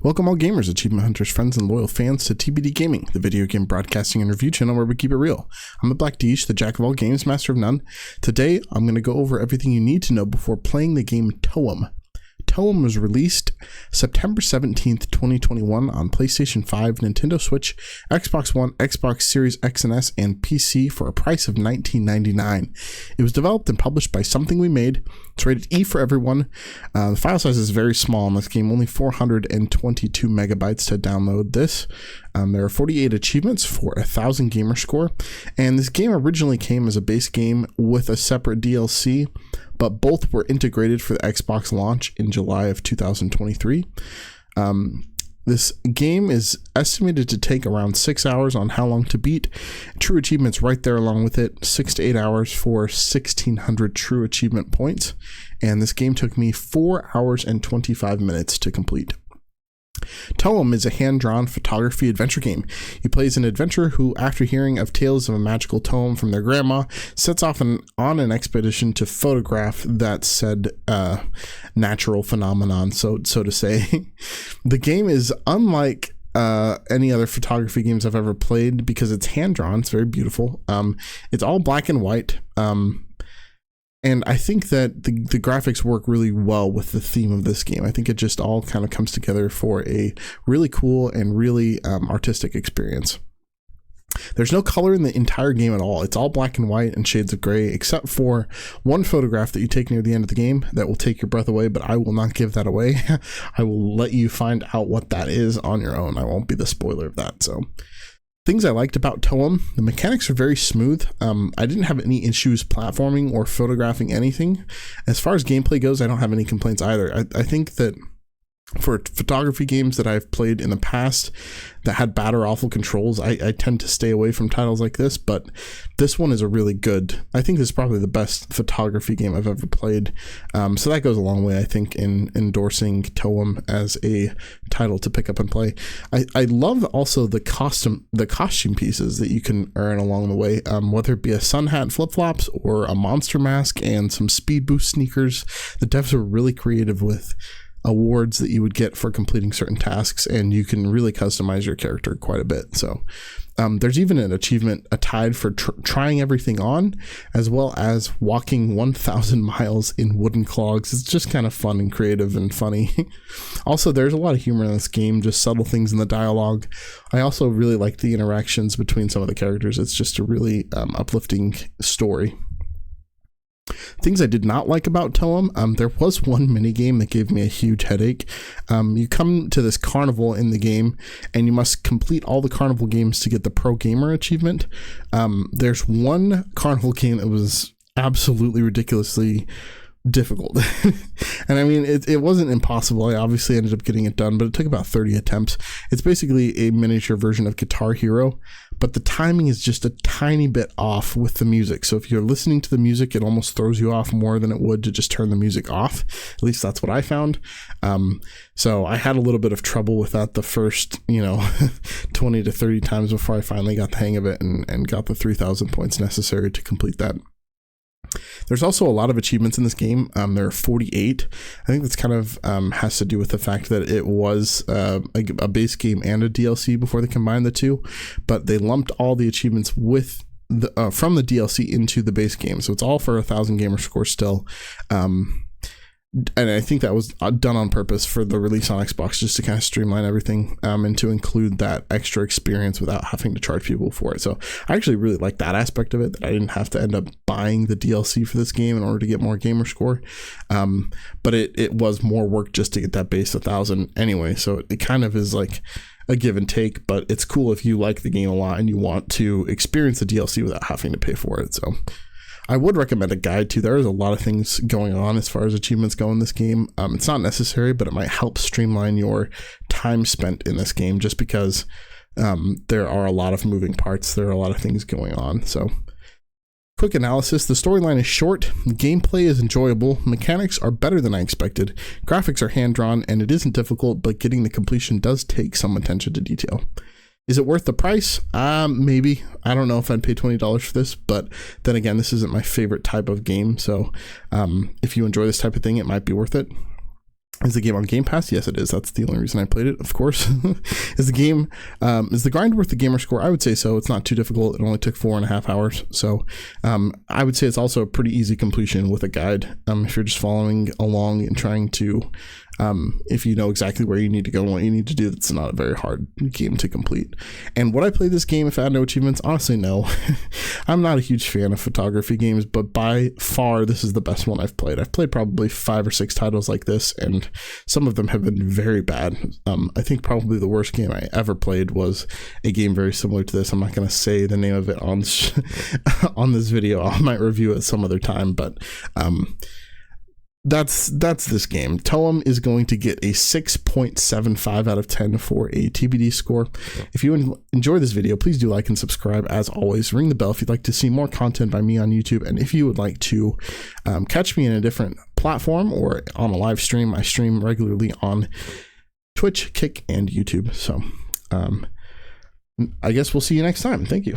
Welcome all gamers, achievement hunters, friends, and loyal fans to TBD Gaming, the video game broadcasting and review channel where we keep it real. I'm the Black Deesh, the jack of all games, master of none. Today, I'm going to go over everything you need to know before playing the game TOEM. TOEM was released September 17th, 2021 on PlayStation 5, Nintendo Switch, Xbox One, Xbox Series X and S, and PC for a price of $19.99. It was developed and published by Something We Made. It's rated E for everyone. The file size is very small in this game, only 422 megabytes to download this. There are 48 achievements for 1,000 gamer score, and this game originally came as a base game with a separate DLC, but both were integrated for the Xbox launch in July of 2023. This game is estimated to take around 6 hours on how long to beat. True achievements right there along with it, 6 to 8 hours for 1,600 true achievement points. And this game took me 4 hours and 25 minutes to complete. TOEM is a hand-drawn photography adventure game. You play as an adventurer who, after hearing of tales of a magical tome from their grandma, sets off on an expedition to photograph that said natural phenomenon, so to say. The game is unlike any other photography games I've ever played because it's hand-drawn. It's very beautiful. It's all black and white. And I think that the graphics work really well with the theme of this game. I think it just all kind of comes together for a really cool and really artistic experience. There's no color in the entire game at all. It's all black and white and shades of gray, except for one photograph that you take near the end of the game that will take your breath away, but I will not give that away. I will let you find out what that is on your own. I won't be the spoiler of that. So, things I liked about TOEM: the mechanics are very smooth. I didn't have any issues platforming or photographing anything. As far as gameplay goes, I don't have any complaints either. I think that for photography games that I've played in the past that had bad or awful controls, I tend to stay away from titles like this, but this one is a really good, I think this is probably the best photography game I've ever played. So that goes a long way, I think, in endorsing TOEM as a title to pick up and play. I love also the costume pieces that you can earn along the way, whether it be a sun hat, flip-flops, or a monster mask and some speed boost sneakers. The devs are really creative with awards that you would get for completing certain tasks, and you can really customize your character quite a bit. So there's even an achievement, a tide for trying everything on, as well as walking 1,000 miles in wooden clogs. It's just kind of fun and creative and funny. Also, there's a lot of humor in this game, just subtle things in the dialogue. I also really like the interactions between some of the characters. It's just a really uplifting story. Things I did not like about TOEM: there was one minigame that gave me a huge headache. You come to this carnival in the game, and you must complete all the carnival games to get the Pro Gamer achievement. There's one carnival game that was absolutely ridiculously difficult. And I mean, it wasn't impossible. I obviously ended up getting it done, but it took about 30 attempts. It's basically a miniature version of Guitar Hero, but the timing is just a tiny bit off with the music. So if you're listening to the music, it almost throws you off more than it would to just turn the music off. At least that's what I found. So I had a little bit of trouble with that the first, 20 to 30 times before I finally got the hang of it and got the 3,000 points necessary to complete that. There's also a lot of achievements in this game. There are 48. I think that's kind of has to do with the fact that it was a base game and a DLC before they combined the two, but they lumped all the achievements with from the DLC into the base game. So it's all for 1,000 gamer score still. And I think that was done on purpose for the release on Xbox, just to kind of streamline everything and to include that extra experience without having to charge people for it. So I actually really like that aspect of it, that I didn't have to end up buying the DLC for this game in order to get more gamer score. But it was more work just to get that base 1,000 anyway. So it kind of is like a give and take, but it's cool if you like the game a lot and you want to experience the DLC without having to pay for it. So I would recommend a guide too. There is a lot of things going on as far as achievements go in this game. It's not necessary, but it might help streamline your time spent in this game, just because there are a lot of moving parts. There are a lot of things going on. So, quick analysis: the storyline is short, gameplay is enjoyable, mechanics are better than I expected, graphics are hand-drawn, and it isn't difficult, but getting the completion does take some attention to detail. Is it worth the price? Maybe. I don't know if I'd pay $20 for this, but then again, this isn't my favorite type of game. So if you enjoy this type of thing, it might be worth it. Is the game on Game Pass? Yes, it is. That's the only reason I played it, of course. Is the grind worth the gamer score? I would say so. It's not too difficult. It only took 4.5 hours. So I would say it's also a pretty easy completion with a guide. If you're just following along and trying to, if you know exactly where you need to go and what you need to do, it's not a very hard game to complete. And would I play this game if I had no achievements? Honestly, no. I'm not a huge fan of photography games, but by far, this is the best one I've played. I've played probably 5 or 6 titles like this, and some of them have been very bad. I think probably the worst game I ever played was a game very similar to this. I'm not going to say the name of it on on this video. I might review it some other time, but that's this game. TOEM is going to get a 6.75 out of 10 for a TBD score. If you enjoy this video, please do like and subscribe. As always, ring the bell if you'd like to see more content by me on YouTube, and if you would like to catch me in a different platform or on a live stream. I stream regularly on Twitch, Kick, and YouTube. So I guess we'll see you next time. Thank you.